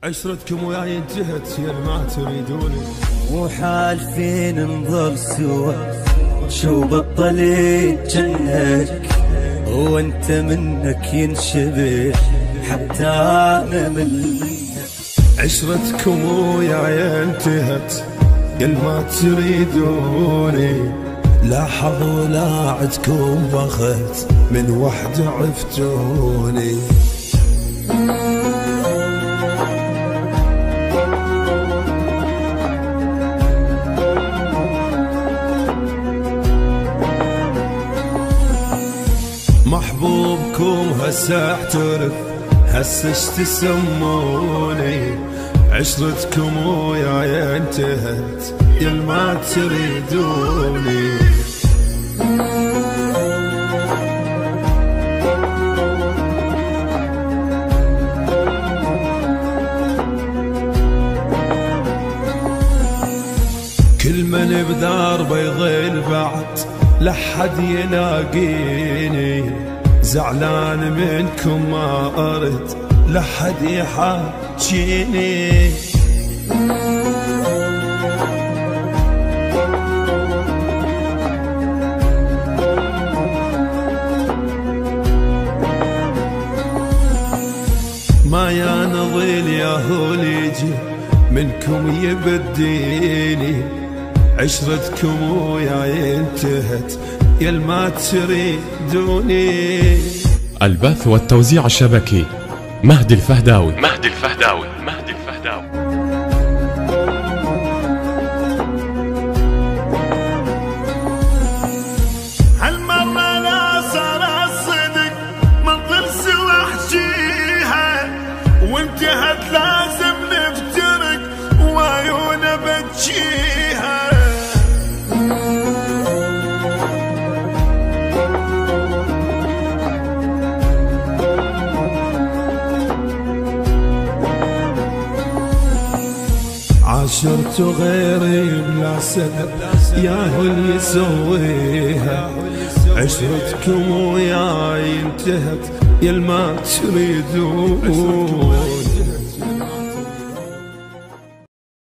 عشرتكم وياي انتهت يا ما تريدوني، مو حالفين نظل سوا شو بطلت جنك وانت منك ينشبه حتى انا منك. عشرتكم وياي انتهت يا ما تريدوني، لا حظ ولا عدكم بخت من وحده عفتوني. محبوبكم هسه احترف هسه اش تسموني، عشرتكم وياي انتهت يا ما تريدوني. كل من بداربه يضل بعد لحد يلاقيني، زعلان منكم ما أرد لحد يحاجيني. ما ينظل يا هول يجي منكم يبديني، عشرتكم وياي انتهت يا ما تريدوني. البث والتوزيع الشبكي مهدي الفهداوي. هالمرة لا صار الصدق منظر سوى احجيها، وانتهت لازم نفترق وعيونا بتجيها. عاشرت غيري بلا سبب ياهو اللي يسويها، عشرتكم وياي انتهت يا ما تريدون.